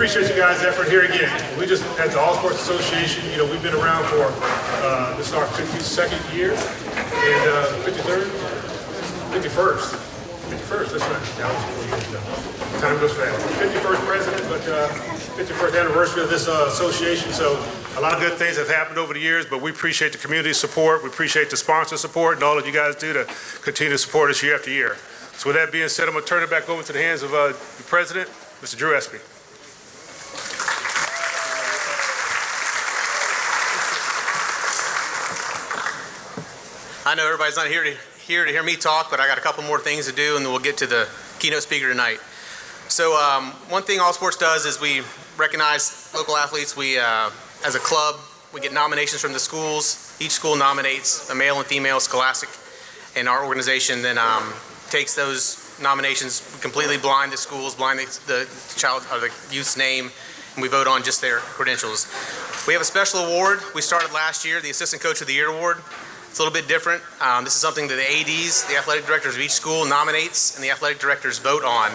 appreciate you guys' effort here again. We just, as the All Sports Association, we've been around for, this is our 52nd year, and 53rd? 51st. 51st, that's right. That was 4 years ago. Time goes fast. 51st president, but 51st anniversary of this association. So a lot of good things have happened over the years, but we appreciate the community support. We appreciate the sponsor support and all that you guys do to continue to support us year after year. So with that being said, I'm going to turn it back over to the hands of the president, Mr. Drew Espy. I know everybody's not here to hear me talk, but I got a couple more things to do, and then we'll get to the keynote speaker tonight. So one thing All Sports does is we recognize local athletes. We, as a club, we get nominations from the schools. Each school nominates a male and female Scholastic, and our organization then takes those nominations, completely blind the schools, blind the child or the youth's name, and we vote on just their credentials. We have a special award we started last year, the Assistant Coach of the Year Award. It's a little bit different. This is something that the ADs, the athletic directors of each school, nominates, and the athletic directors vote on.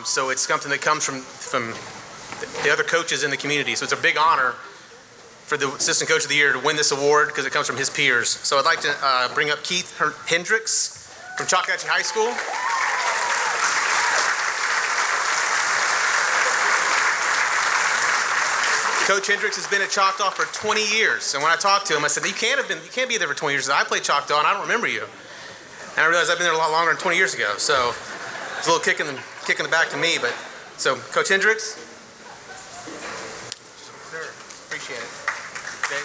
So it's something that comes from the other coaches in the community. So it's a big honor for the Assistant Coach of the Year to win this award because it comes from his peers. So I'd like to bring up Keith Hendricks from Choctaw High School. Coach Hendricks has been at Choctaw for 20 years, and when I talked to him, I said, you can't be there for 20 years. I played Choctaw, and I don't remember you. And I realized I've been there a lot longer than 20 years ago, so it's a little kick in the back to me. But so, Coach Hendricks. Sir, appreciate it. Okay.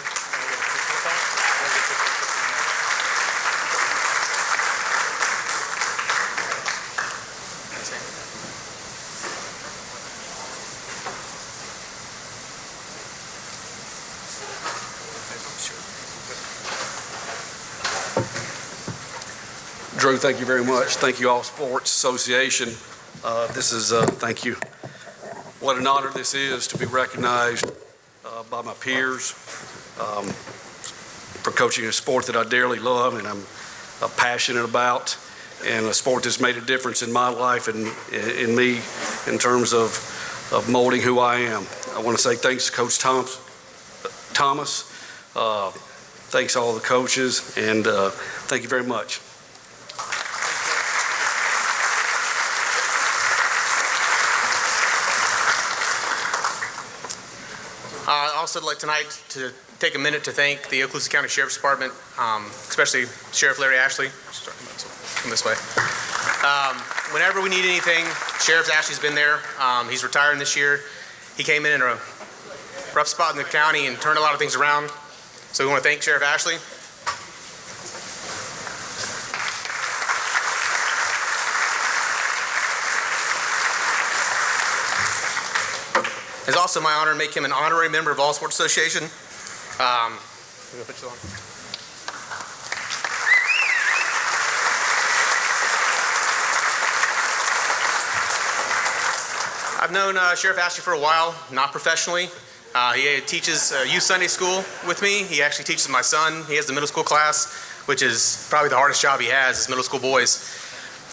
Drew, thank you very much. Thank you, All Sports Association. Thank you. What an honor this is to be recognized by my peers for coaching a sport that I dearly love and I'm passionate about, and a sport that's made a difference in my life and in me in terms of molding who I am. I want to say thanks to Coach Thomas. Thanks to all the coaches, and thank you very much. I'd also like tonight to take a minute to thank the Okaloosa County Sheriff's Department, especially Sheriff Larry Ashley. Come this way. Whenever we need anything, Sheriff Ashley's been there. He's retiring this year. He came in a rough spot in the county and turned a lot of things around. So we want to thank Sheriff Ashley. It's also my honor to make him an honorary member of All Sports Association. I've known Sheriff Ashley for a while, not professionally. He teaches youth Sunday school with me. He actually teaches my son. He has the middle school class, which is probably the hardest job he has, is middle school boys.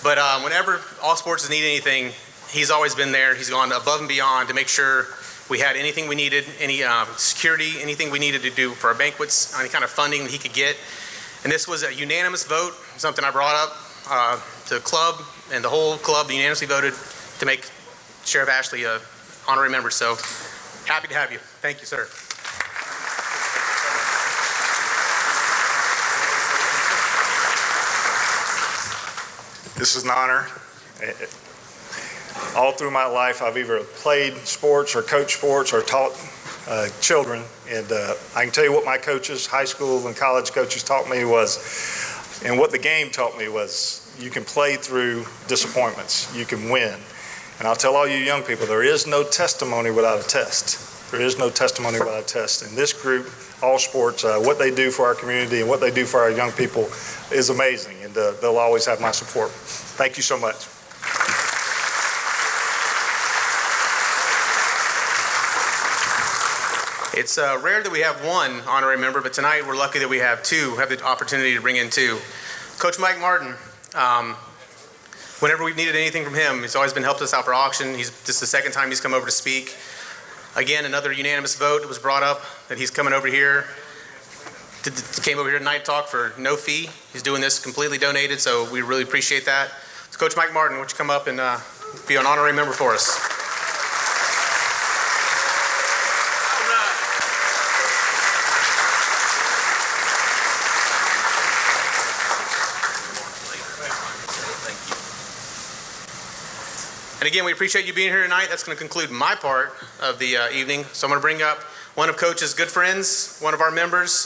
But whenever All Sports needed anything, he's always been there. He's gone above and beyond to make sure we had anything we needed, any security, anything we needed to do for our banquets, any kind of funding that he could get. And this was a unanimous vote, something I brought up to the club, and the whole club unanimously voted to make Sheriff Ashley an honorary member. So happy to have you. Thank you, sir. This is an honor. All through my life, I've either played sports or coached sports or taught children. And I can tell you what my coaches, high school and college coaches taught me was, and what the game taught me was, you can play through disappointments. You can win. And I'll tell all you young people, there is no testimony without a test. There is no testimony without a test. And this group, All Sports, what they do for our community and what they do for our young people is amazing. And they'll always have my support. Thank you so much. It's rare that we have one honorary member, but tonight we're lucky that we have two, have the opportunity to bring in two. Coach Mike Martin, whenever we've needed anything from him, he's always been helped us out for auction. This is the second time he's come over to speak. Again, another unanimous vote was brought up that he's coming over here. Came over here tonight to talk for no fee. He's doing this completely donated, so we really appreciate that. So Coach Mike Martin, why don't you come up and be an honorary member for us? And again, we appreciate you being here tonight. That's going to conclude my part of the evening. So I'm going to bring up one of Coach's good friends, one of our members,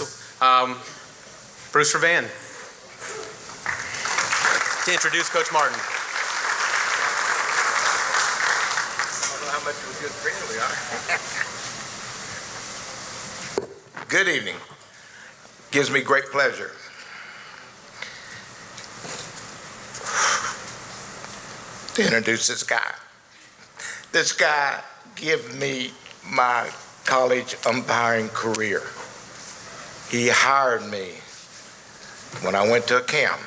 Bruce Van, to introduce Coach Martin. I don't know how much of a good friend we are. Good evening. Gives me great pleasure to introduce this guy. This guy gave me my college umpiring career. He hired me when I went to a camp.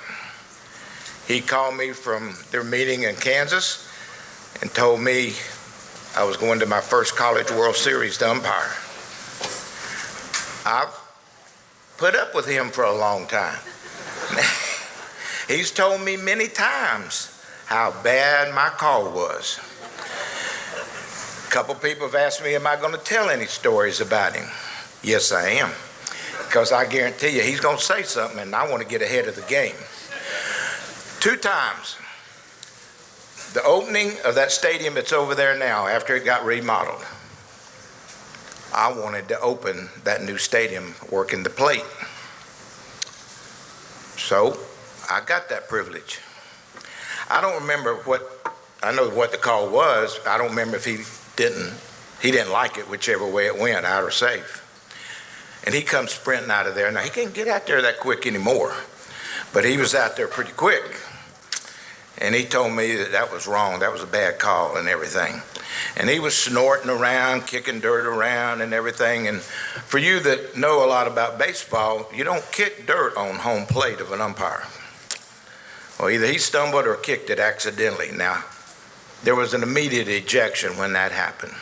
He called me from their meeting in Kansas and told me I was going to my first College World Series to umpire. I've put up with him for a long time. He's told me many times how bad my call was. A couple people have asked me, am I going to tell any stories about him? Yes, I am. Because I guarantee you, he's going to say something, and I want to get ahead of the game. 2 times. The opening of that stadium that's over there now, after it got remodeled, I wanted to open that new stadium working the plate. So I got that privilege. I don't remember I know what the call was. I don't remember if he didn't like it, whichever way it went, out or safe. And he comes sprinting out of there. Now, he can't get out there that quick anymore, but he was out there pretty quick. And he told me that was wrong. That was a bad call and everything. And he was snorting around, kicking dirt around and everything. And for you that know a lot about baseball, you don't kick dirt on home plate of an umpire. Well, either he stumbled or kicked it accidentally. Now, there was an immediate ejection when that happened.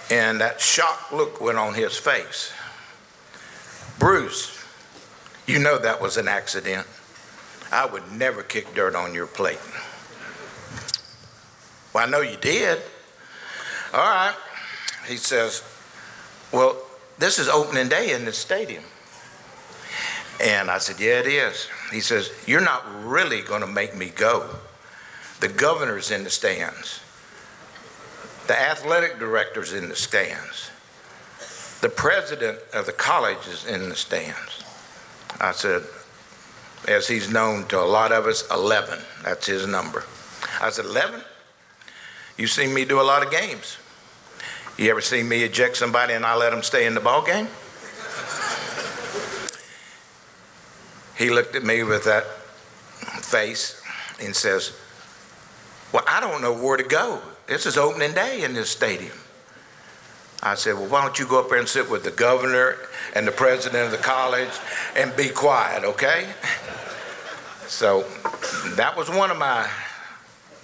And that shocked look went on his face. Bruce, you know that was an accident. I would never kick dirt on your plate. Well, I know you did. All right. He says, well, this is opening day in this stadium. And I said, yeah, it is. He says, you're not really going to make me go. The governor's in the stands. The athletic director's in the stands. The president of the college is in the stands. I said, as he's known to a lot of us, 11. That's his number. I said, 11? You've seen me do a lot of games. You ever seen me eject somebody and I let them stay in the ball game? He looked at me with that face and says, well, I don't know where to go. This is opening day in this stadium. I said, well, why don't you go up there and sit with the governor and the president of the college and be quiet, okay? So that was one of my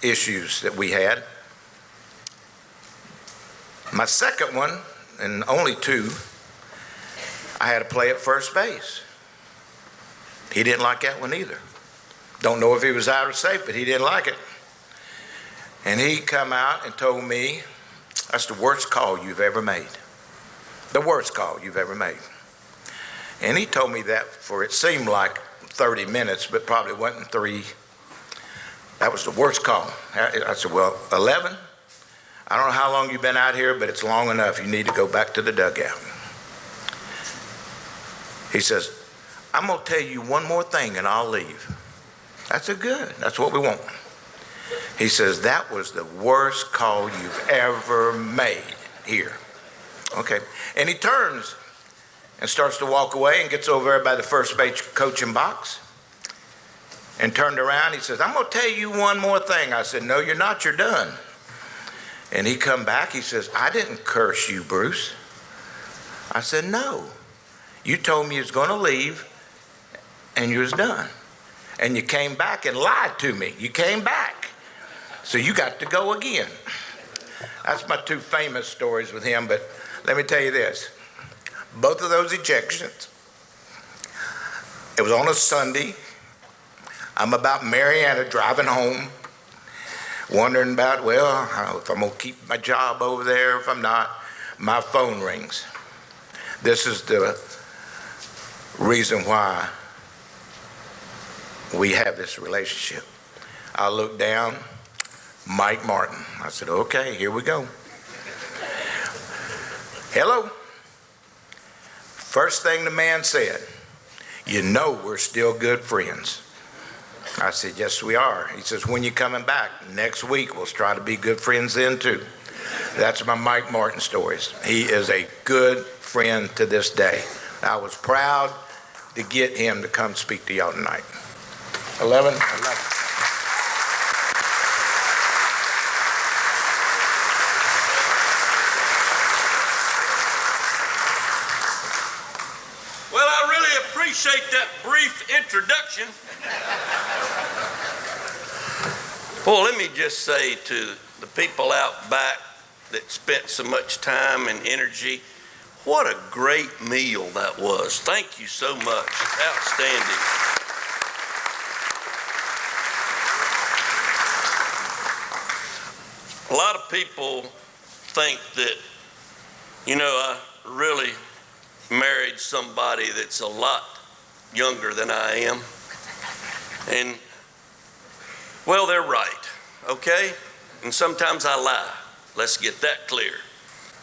issues that we had. My second one, and only 2, I had to play at first base. He didn't like that one either. Don't know if he was out or safe, but he didn't like it. And he come out and told me, that's the worst call you've ever made. The worst call you've ever made. And he told me that for, it seemed like 30 minutes, but probably wasn't 3. That was the worst call. I said, well, 11? I don't know how long you've been out here, but it's long enough. You need to go back to the dugout. He says, I'm going to tell you one more thing and I'll leave. I said, good. That's what we want. He says, that was the worst call you've ever made here. Okay. And he turns and starts to walk away and gets over there by the first base coaching box and turned around. He says, I'm going to tell you one more thing. I said, no, you're not. You're done. And he come back. He says, I didn't curse you, Bruce. I said, no. You told me you was going to leave and you was done. and you came back and lied to me. You came back. So you got to go again. That's my two famous stories with him, but let me tell you this. Both of those ejections, it was on a Sunday. I'm about Marietta driving home, wondering about, well, if I'm going to keep my job over there, if I'm not. My phone rings. This is the reason why we have this relationship. I look down, Mike Martin. I said, okay, here we go. Hello. First thing the man said, you know we're still good friends. I said, yes, we are. He says, when you coming back? Next week, we'll try to be good friends then too. That's my Mike Martin stories. He is a good friend to this day. I was proud to get him to come speak to y'all tonight. 11. Well, I really appreciate that brief introduction. Well, let me just say to the people out back that spent so much time and energy, what a great meal that was. Thank you so much. Outstanding. A lot of people think that, I really married somebody that's a lot younger than I am. And, well, they're right, okay? And sometimes I lie. Let's get that clear.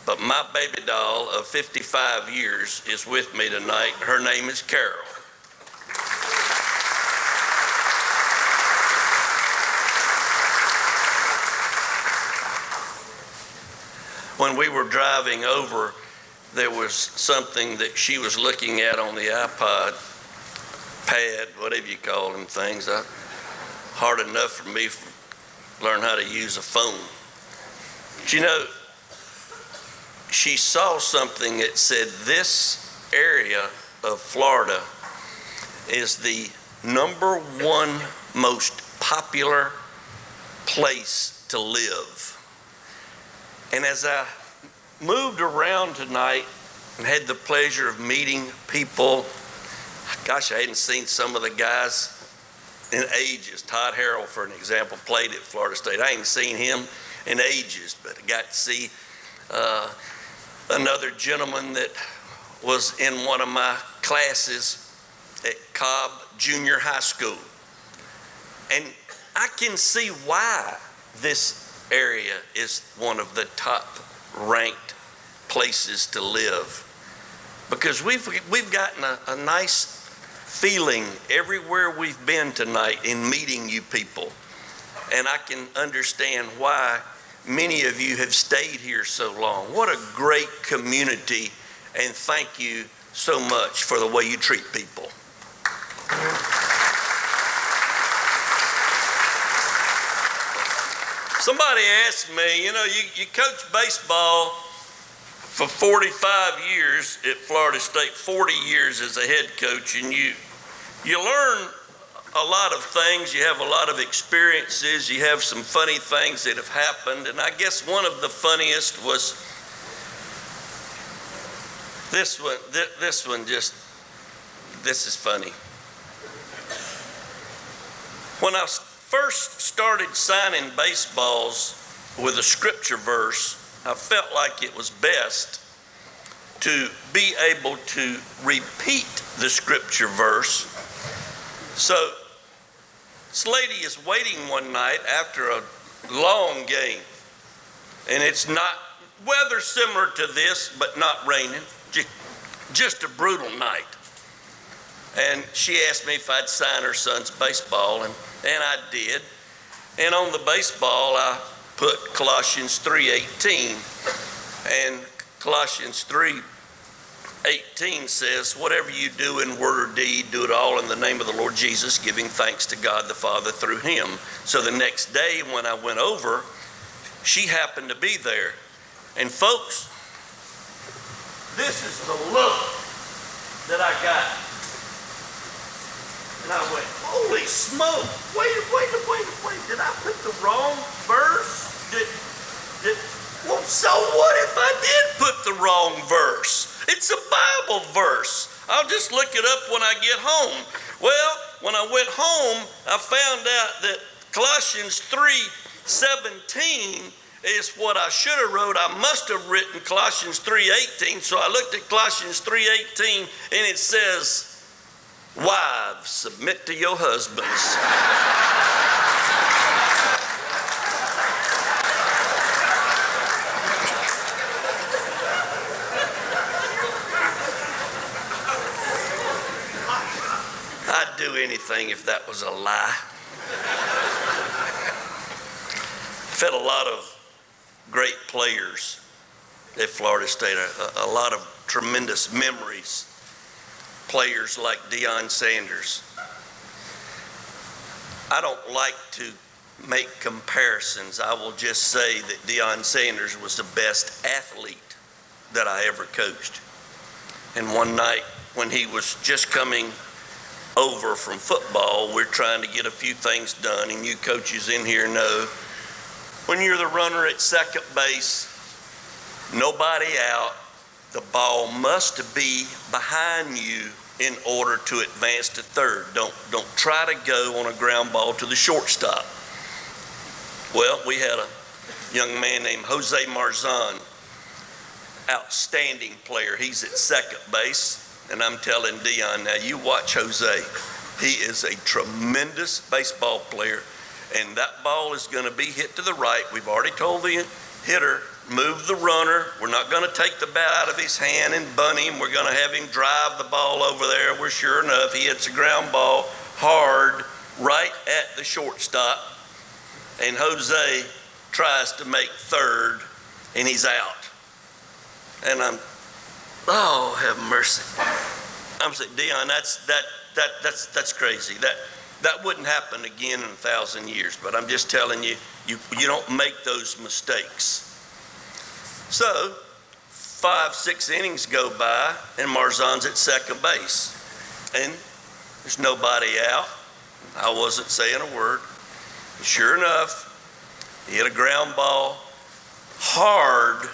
But my baby doll of 55 years is with me tonight. Her name is Carol. When we were driving over, there was something that she was looking at on the iPod, pad, whatever you call them things. Hard enough for me to learn how to use a phone. But she saw something that said this area of Florida is the #1 most popular place to live. And as I moved around tonight and had the pleasure of meeting people, gosh, I hadn't seen some of the guys in ages. Todd Harrell, for an example, played at Florida State. I hadn't seen him in ages, but I got to see another gentleman that was in one of my classes at Cobb Junior High School. And I can see why this area is one of the top ranked places to live, because we've gotten a nice feeling everywhere we've been tonight in meeting you people. And I can understand why many of you have stayed here so long. What a great community, and thank you so much for the way you treat people. Somebody asked me, you coach baseball for 45 years at Florida State, 40 years as a head coach, and you learn a lot of things, you have a lot of experiences, you have some funny things that have happened, and I guess one of the funniest was this one. This is funny. When I first started signing baseballs with a scripture verse, I felt like it was best to be able to repeat the scripture verse. So this lady is waiting one night after a long game, and it's not weather similar to this, but not raining, just a brutal night. And she asked me if I'd sign her son's baseball, and I did. And on the baseball, I put Colossians 3:18, and Colossians 3:18 says, whatever you do in word or deed, do it all in the name of the Lord Jesus, giving thanks to God the Father through him. So the next day when I went over, she happened to be there. And folks, this is the look that I got. And I went, holy smoke, wait, did I put the wrong verse? Well, so what if I did put the wrong verse? It's a Bible verse. I'll just look it up when I get home. Well, when I went home, I found out that Colossians 3:17 is what I should have wrote. I must have written Colossians 3:18. So I looked at Colossians 3:18 and it says, wives, submit to your husbands. I'd do anything if that was a lie. I've had a lot of great players at Florida State, a lot of tremendous memories. Players like Deion Sanders. I don't like to make comparisons. I will just say that Deion Sanders was the best athlete that I ever coached. And one night when he was just coming over from football, we're trying to get a few things done, and you coaches in here know when you're the runner at second base, nobody out, the ball must be behind you in order to advance to third. Don't try to go on a ground ball to the shortstop. Well, we had a young man named Jose Marzan, outstanding player. He's at second base. And I'm telling Deion, now you watch Jose. He is a tremendous baseball player, and that ball is going to be hit to the right. We've already told the hitter, move the runner. We're not going to take the bat out of his hand and bunt him. We're going to have him drive the ball over there. Well, sure enough, he hits a ground ball hard right at the shortstop, and Jose tries to make third, and he's out. And oh, have mercy. I'm saying, Deion, that's crazy. That wouldn't happen again in 1,000 years. But I'm just telling you, you don't make those mistakes. So 5-6 innings go by, and Marzan's at second base, and there's nobody out. I wasn't saying a word. Sure enough, he hit a ground ball hard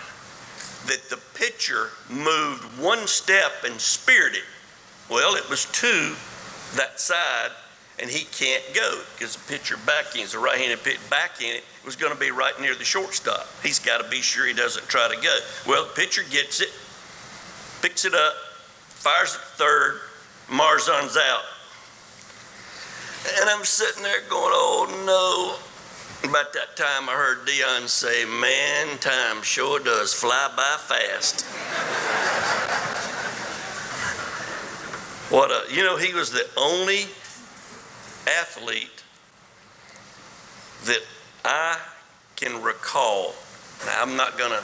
that the pitcher moved one step and speared it. Well, it was to that side, and he can't go because the pitcher backing is a right-handed pitch backing it was going to be right near the shortstop. He's got to be sure he doesn't try to go. Well, the pitcher gets it, picks it up, fires it third, Marzan's out. And I'm sitting there going, oh no. About that time I heard Deion say, man, time sure does fly by fast. He was the only athlete that I can recall. Now, I'm not going to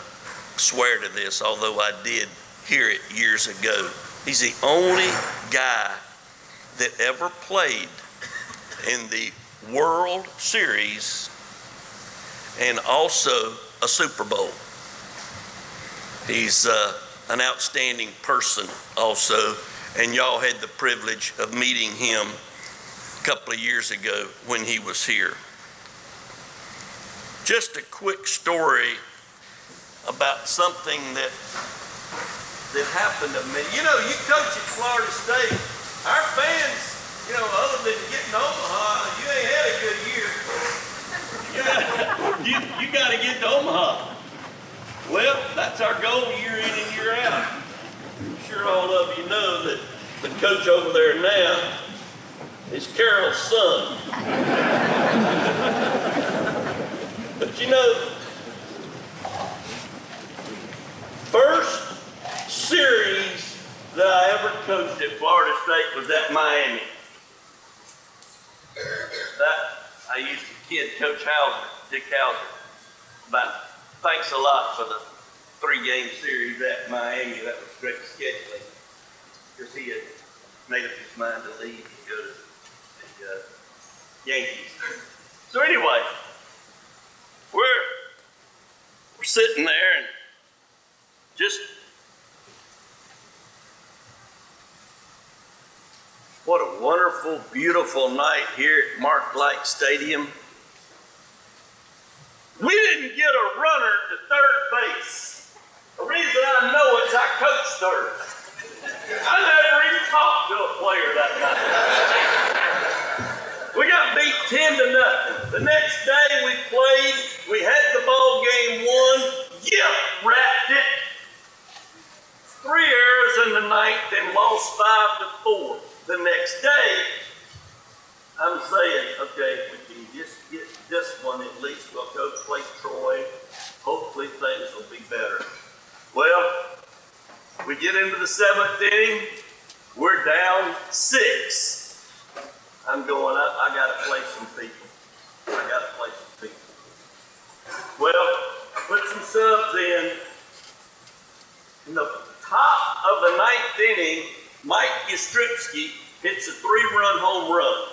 swear to this, although I did hear it years ago. He's the only guy that ever played in the World Series and also a Super Bowl. He's an outstanding person also, and y'all had the privilege of meeting him a couple of years ago when he was here. Just a quick story about something that happened to me. You coach at Florida State. Our fans, other than getting to Omaha, you ain't had a good year. You got to get to Omaha. Well, that's our goal year in and year out. I'm sure all of you know that the coach over there now is Carol's son. But first series that I ever coached at Florida State was at Miami. I used to kid Coach Dick Hauser, about thanks a lot for the 3-game series at Miami. That was great scheduling because he had made up his mind to leave and go to the Yankees. So anyway, we're sitting there and just What a wonderful, beautiful night here at Mark Light Stadium. We didn't get a runner to third base. The reason I know it's I coached third. I never even talked to a player that night. We got beat 10-0. The next day we played, we had the ball game won, wrapped it. 3 errors in the ninth and lost 5-4. The next day, I'm saying, okay, we can just get this one at least. We'll go play Troy. Hopefully things will be better. Well, we get into the 7th inning. We're down 6. I'm going up. I got to play some people. Well, I put some subs in. In the top of the 9th inning, Mike Ystripski hits a 3-run home run,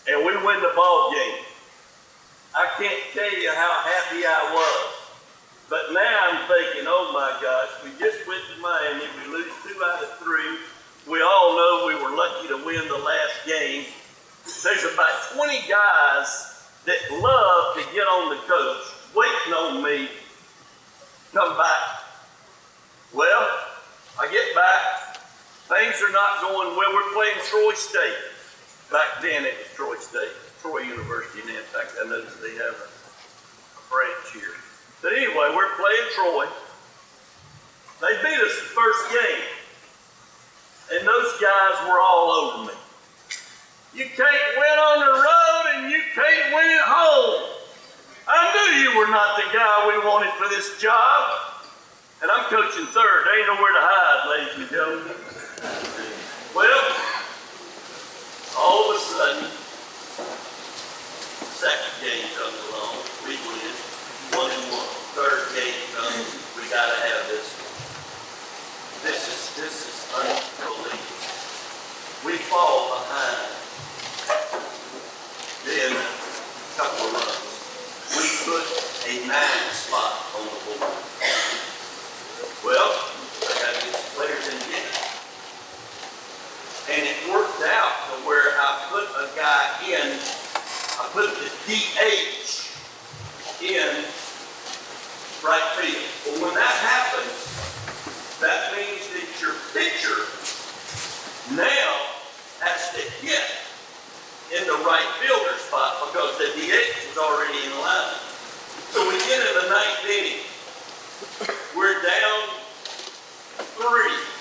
and we win the ball game. I can't tell you how happy I was. But now I'm thinking, oh my gosh, we just went to Miami, we lose 2 out of 3. We all know we were lucky to win the last game. There's about 20 guys that love to get on the coach, waiting on me, come back. Well, I get back. Things are not going well. We're playing Troy State. Back then it was Troy State, Troy University. And in fact, I noticed they have a branch here. But anyway, we're playing Troy. They beat us the first game. And those guys were all over me. You can't win on the road and you can't win at home. I knew you were not the guy we wanted for this job. And I'm coaching third. There ain't nowhere to hide, ladies and gentlemen. Well, all of a sudden, second game comes along. We win 1-1. Third game comes. We got to have this. This is unbelievable. We fall behind. Then a couple of runs. We put a 9 spot on the board. Well, I got to get some players in the game. And it worked out to where I put a guy in, I put the DH in right field. Well, when that happens, that means that your pitcher now has to hit in the right fielder spot because the DH was already in line. So we get in the 9th inning. We're down 3.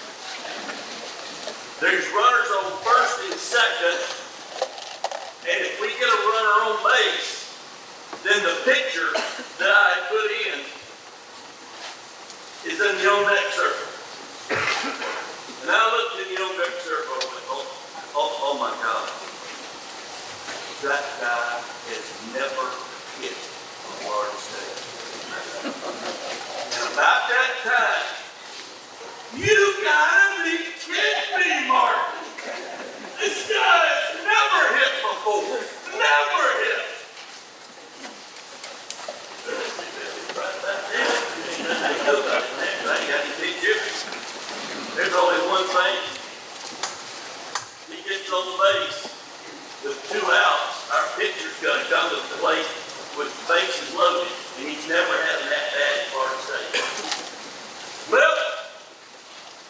There's runners on first and second, and if we get a runner on base, then the pitcher that I had put in is in the on-deck circle. And I looked in the on-deck circle and went, oh my God. That guy has never hit a Florida State. And about that time, you gotta be kidding me, Martin. This guy has never hit before. Never hit. There's only one thing. He gets on the base with 2 outs. Our pitcher's got to come to the plate with the bases loaded, and he's never had that bad at Florida State. Well,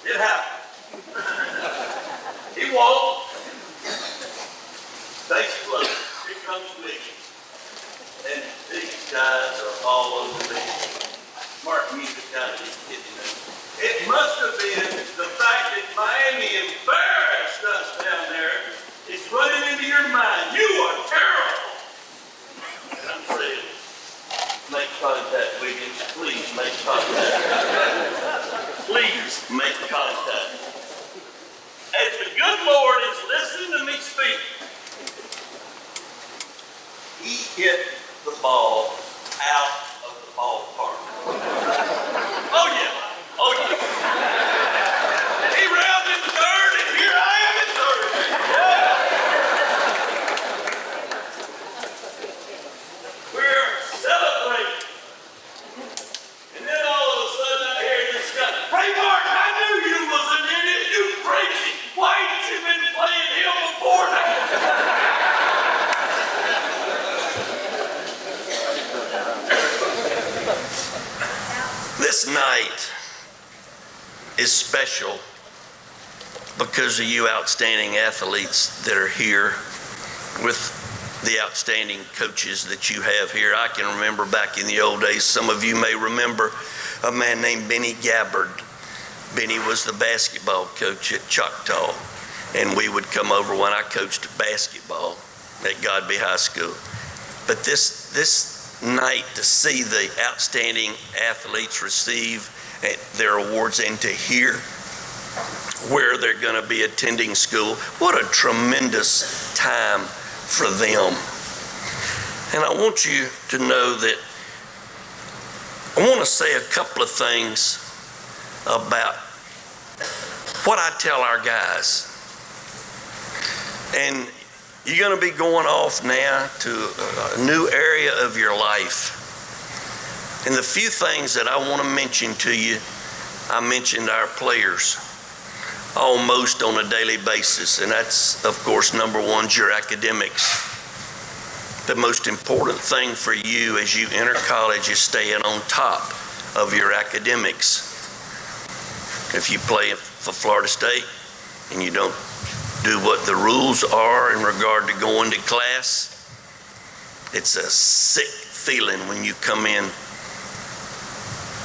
it happened. He walked. Bases loaded. Here comes Wiggins. And these guys are all over me. Mark Music got to be kidding me. It must have been the fact that Miami embarrassed us down there. It's running into your mind. You are terrible. And I'm saying, make contact, Wiggins. Please make contact. Please make contact. As the good Lord is listening to me speak, he hit the ball out of the ballpark. Oh yeah. Oh yeah. And he rounded the third, and here I am in third. Yeah. We're celebrating. And then all of This night is special because of you outstanding athletes that are here with the outstanding coaches that you have here. I can remember back in the old days, some of you may remember a man named Benny Gabbard. Benny was the basketball coach at Choctaw, and we would come over when I coached basketball at Godby High School. But this night, to see the outstanding athletes receive their awards and to hear where they're going to be attending school, what a tremendous time for them. And I want you to know that I want to say a couple of things about what I tell our guys. And you're going to be going off now to a new area of your life. And the few things that I want to mention to you, I mentioned our players almost on a daily basis. And that's, of course, number one, your academics. The most important thing for you as you enter college is staying on top of your academics. If you play for Florida State and you don't do what the rules are in regard to going to class, it's a sick feeling when you come in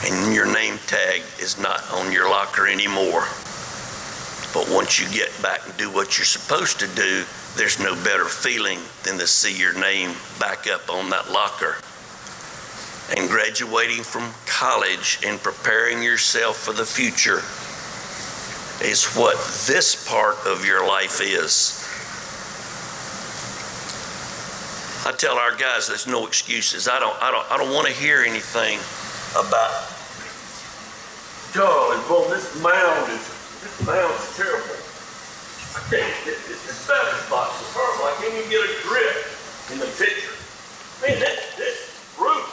and your name tag is not on your locker anymore. But once you get back and do what you're supposed to do, there's no better feeling than to see your name back up on that locker. And graduating from college and preparing yourself for the future is what this part of your life is. I tell our guys there's no excuses. I don't want to hear anything about, God, well, this mound's terrible. I can't get this batter's box is horrible. I can't even get a grip in the pitcher. Man, that's brutal.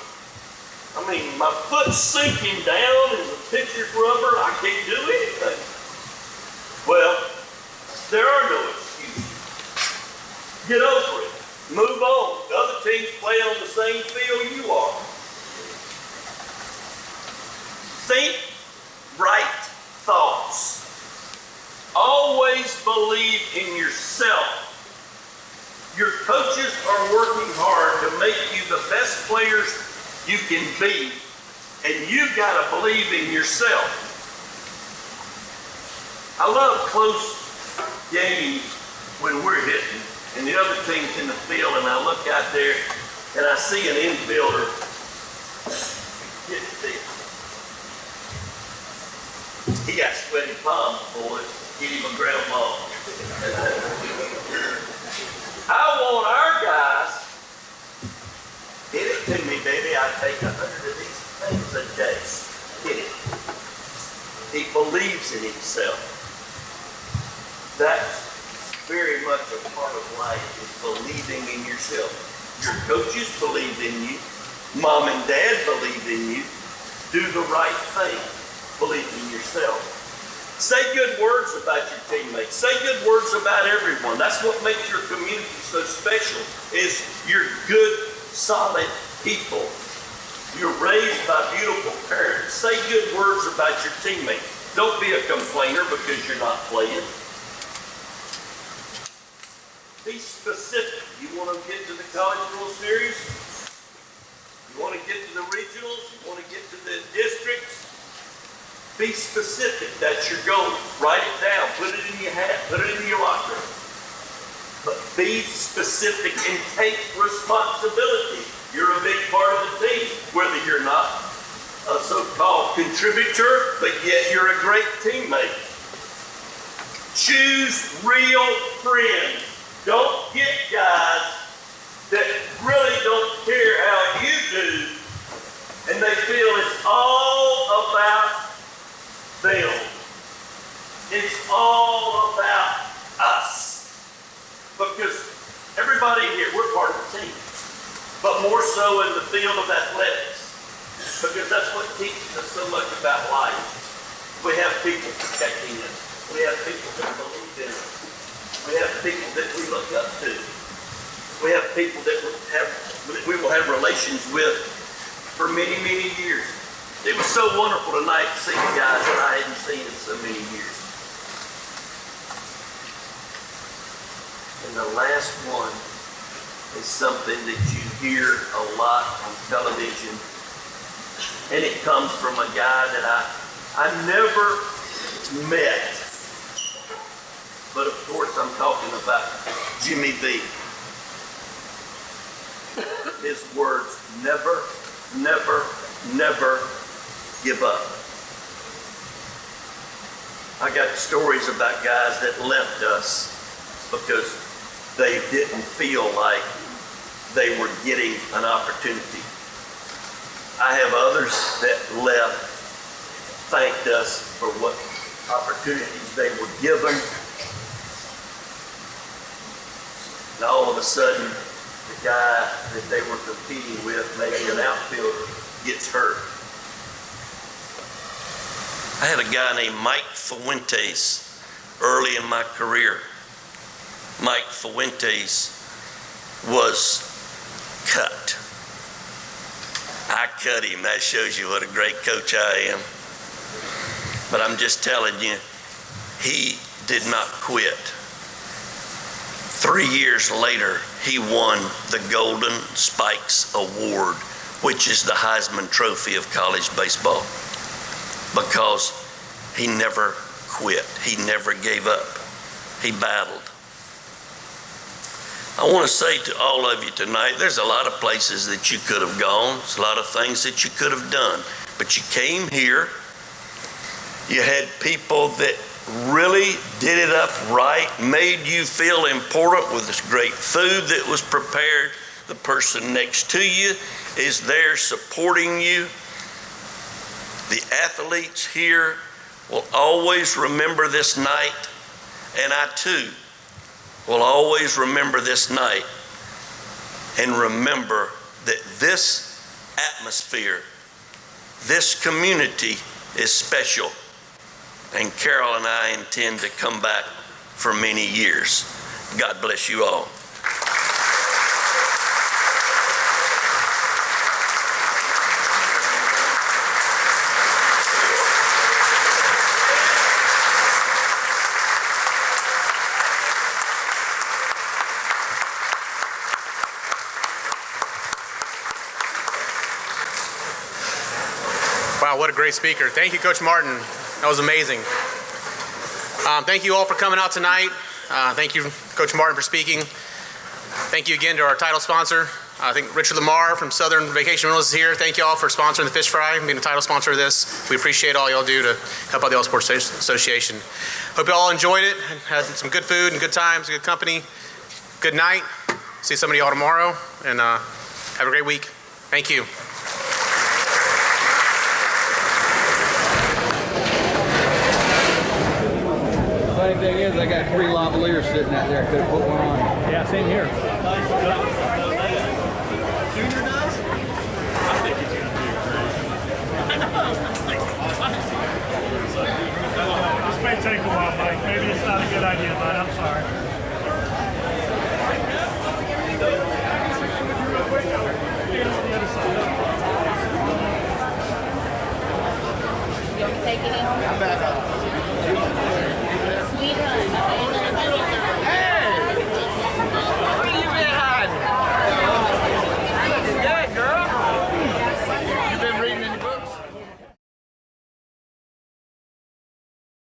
I mean, my foot's sinking down and the pitcher's rubber. I can't do anything. Well, there are no excuses. Get over it. Move on. The other teams play on the same field you are. Think right thoughts. Always believe in yourself. Your coaches are working hard to make you the best players you can be, and you've got to believe in yourself. I love close games when we're hitting and the other team's in the field, and I look out there and I see an infielder get there. He got sweaty palms, boys. Get him a ground ball. I want our guys, hit it to me, baby. I take 100 of these things a day. Hit it. He believes in himself. That's very much a part of life, is believing in yourself. Your coaches believe in you. Mom and dad believe in you. Do the right thing. Believe in yourself. Say good words about your teammates. Say good words about everyone. That's what makes your community so special, is you're good, solid people. You're raised by beautiful parents. Say good words about your teammates. Don't be a complainer because you're not playing. Be specific. You want to get to the College World Series? You want to get to the regionals? You want to get to the districts? Be specific. That's your goal. Write it down. Put it in your hat. Put it in your locker. But be specific and take responsibility. You're a big part of the team, whether you're not a so-called contributor, but yet you're a great teammate. Choose real friends. Don't get guys that really don't care how you do, and they feel it's all about them. It's all about us. Because everybody here, we're part of the team, but more so in the field of athletics, because that's what teaches us so much about life. We have people protecting us. We have people that believe in us. We have people that we look up to. We have people that we will have relations with for many, many years. It was so wonderful tonight to see the guys that I hadn't seen in so many years. And the last one is something that you hear a lot on television, and it comes from a guy that I never met, but of course I'm talking about Jimmy V. His words, never, never, never give up. I got stories about guys that left us because they didn't feel like they were getting an opportunity. I have others that left, thanked us for what opportunities they were given. And all of a sudden, the guy that they were competing with, maybe an outfielder, gets hurt. I had a guy named Mike Fuentes early in my career. Mike Fuentes was cut. I cut him. That shows you what a great coach I am. But I'm just telling you, he did not quit. 3 years later, he won the Golden Spikes Award, which is the Heisman Trophy of college baseball, because he never quit. He never gave up. He battled. I want to say to all of you tonight, there's a lot of places that you could have gone. There's a lot of things that you could have done. But you came here. You had people that really did it up right, made you feel important with this great food that was prepared. The person next to you is there supporting you. The athletes here will always remember this night, and I too will always remember this night and remember that this atmosphere, this community is special. And Carol and I intend to come back for many years. God bless you all. Wow, what a great speaker. Thank you, Coach Martin. That was amazing. Thank you all for coming out tonight. Thank you, Coach Martin, for speaking. Thank you again to our title sponsor. I think Richard Lamar from Southern Vacation Rentals is here. Thank you all for sponsoring the Fish Fry, being the title sponsor of this. We appreciate all y'all do to help out the All Sports Association. Hope you all enjoyed it, had some good food and good times, good company. Good night. See some of y'all tomorrow, and have a great week. Thank you. Funny thing is, I got 3 lavaliers sitting out there. I could have put one on. Yeah, same here. Junior does? I think he's going to be great. I know. This may take a while, Mike. Maybe it's not a good idea, but I'm sorry. Here's the other side. You want me to take it in? I'm back up.